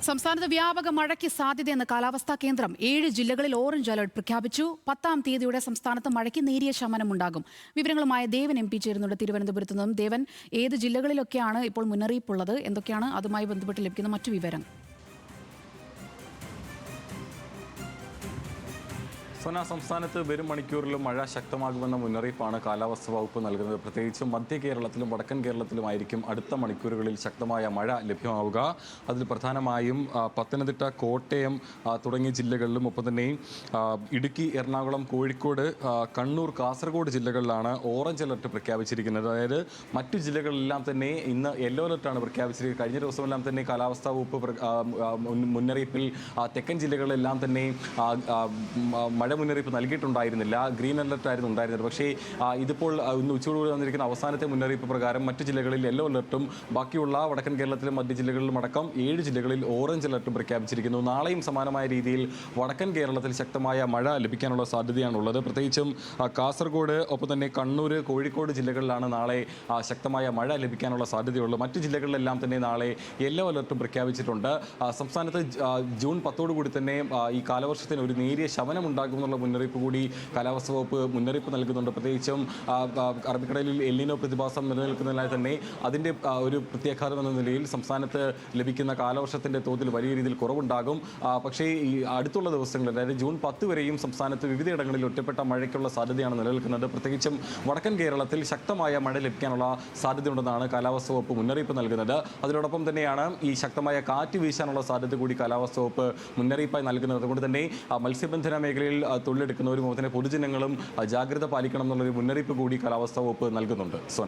സംസ്ഥാനത്ത് വ്യാപക മഴയ്ക്ക് സാധ്യതയെന്ന് കാലാവസ്ഥാ കേന്ദ്രം 7 ജില്ലകളിൽ ഓറഞ്ച് അലർട്ട് പ്രഖ്യാപിച്ചു. 10-ാം തീയതിയോടെ സംസ്ഥാനത്ത് മഴയ്ക്ക് നേരിയ ശമനമുണ്ടാകും. വിവരങ്ങളുമായി ദേവൻ MP ചേരുന്നുണ്ട് തിരുവനന്തപുരത്ത് നിന്നും. ദേവൻ, ഏത് ജില്ലകളിലൊക്കെയാണ് ഇപ്പോൾ മുന്നറിയിപ്പുള്ളത്? എന്തൊക്കെയാണ് അതുമായി ബന്ധപ്പെട്ട് ലഭിക്കുന്ന മറ്റു വിവരങ്ങൾ? സംസ്ഥാനത്ത് വരും മണിക്കൂറിലും മഴ ശക്തമാകുമെന്ന മുന്നറിയിപ്പാണ് കാലാവസ്ഥാ വകുപ്പ് നൽകുന്നത്. പ്രത്യേകിച്ചും മധ്യ കേരളത്തിലും വടക്കൻ കേരളത്തിലുമായിരിക്കും അടുത്ത മണിക്കൂറുകളിൽ ശക്തമായ മഴ ലഭ്യമാവുക. അതിൽ പ്രധാനമായും പത്തനംതിട്ട, കോട്ടയം തുടങ്ങിയ ജില്ലകളിലും, ഒപ്പം തന്നെ ഇടുക്കി, എറണാകുളം, കോഴിക്കോട്, കണ്ണൂർ, കാസർഗോഡ് ജില്ലകളിലാണ് ഓറഞ്ച് അലർട്ട് പ്രഖ്യാപിച്ചിരിക്കുന്നത്. അതായത് മറ്റു ജില്ലകളിലെല്ലാം തന്നെ ഇന്ന് യെല്ലോ അലർട്ടാണ് പ്രഖ്യാപിച്ചിരിക്കുന്നത്. കഴിഞ്ഞ ദിവസമെല്ലാം തന്നെ കാലാവസ്ഥാ വകുപ്പ് മുന്നറിയിപ്പിൽ തെക്കൻ ജില്ലകളിലെല്ലാം തന്നെ മഴ മുന്നറിയിപ്പ് നൽകിയിട്ടുണ്ടായിരുന്നില്ല. ഗ്രീൻ അലർട്ട് ആയിരുന്നു ഉണ്ടായിരുന്നത്. പക്ഷേ ഇതിപ്പോൾ ഇന്ന് ഉച്ചയോടുകൂടി വന്നിരിക്കുന്ന അവസാനത്തെ മുന്നറിയിപ്പ് പ്രകാരം മറ്റ് ജില്ലകളിൽ യെല്ലോ അലർട്ടും ബാക്കിയുള്ള വടക്കൻ കേരളത്തിലും മറ്റ് ജില്ലകളിലും അടക്കം 7 ജില്ലകളിൽ ഓറഞ്ച് അലർട്ടും പ്രഖ്യാപിച്ചിരിക്കുന്നു. നാളെയും സമാനമായ രീതിയിൽ വടക്കൻ കേരളത്തിൽ ശക്തമായ മഴ ലഭിക്കാനുള്ള സാധ്യതയാണുള്ളത്. പ്രത്യേകിച്ചും കാസർഗോഡ്, ഒപ്പം തന്നെ കണ്ണൂർ, കോഴിക്കോട് ജില്ലകളിലാണ് നാളെ ശക്തമായ മഴ ലഭിക്കാനുള്ള സാധ്യതയുള്ളത്. മറ്റ് ജില്ലകളിലെല്ലാം തന്നെ നാളെ യെല്ലോ അലർട്ടും പ്രഖ്യാപിച്ചിട്ടുണ്ട്. സംസ്ഥാനത്ത് ജൂൺ 10 തന്നെ ഈ കാലവർഷത്തിന് ഒരു നേരിയ ശമനമുണ്ടാകുമെന്നുള്ള മുന്നറിയിപ്പ് കൂടി കാലാവസ്ഥാ വകുപ്പ് മുന്നറിയിപ്പ് നൽകുന്നുണ്ട്. പ്രത്യേകിച്ചും അറബിക്കടലിൽ എൽനിനോ പ്രതിഭാസം നിലനിൽക്കുന്നതിനാൽ തന്നെ അതിൻ്റെ ഒരു പ്രത്യാഘാതം എന്ന നിലയിൽ സംസ്ഥാനത്ത് ലഭിക്കുന്ന കാലവർഷത്തിൻ്റെ തോതിൽ വലിയ രീതിയിൽ കുറവുണ്ടാകും. പക്ഷേ ഈ അടുത്തുള്ള ദിവസങ്ങളിൽ, അതായത് ജൂൺ 10 വരെയും സംസ്ഥാനത്ത് വിവിധയിടങ്ങളിൽ ഒറ്റപ്പെട്ട മഴയ്ക്കുള്ള സാധ്യതയാണ് നിലനിൽക്കുന്നത്. പ്രത്യേകിച്ചും വടക്കൻ കേരളത്തിൽ ശക്തമായ മഴ ലഭിക്കാനുള്ള സാധ്യതയുണ്ടെന്നാണ് കാലാവസ്ഥാ വകുപ്പ് മുന്നറിയിപ്പ് നൽകുന്നത്. അതിനോടൊപ്പം തന്നെയാണ് ഈ ശക്തമായ കാറ്റ് വീശാനുള്ള സാധ്യത കൂടി കാലാവസ്ഥാ വകുപ്പ് മുന്നറിയിപ്പായി നൽകുന്നത്. അതുകൊണ്ട് തന്നെ മത്സ്യബന്ധന മേഖലയിൽ തൊഴിലെടുക്കുന്നവരും, അതുപോലെ തന്നെ പൊതുജനങ്ങളും ജാഗ്രത പാലിക്കണം എന്നുള്ളൊരു മുന്നറിയിപ്പ് കൂടി കാലാവസ്ഥാ വകുപ്പ് നൽകുന്നുണ്ട്.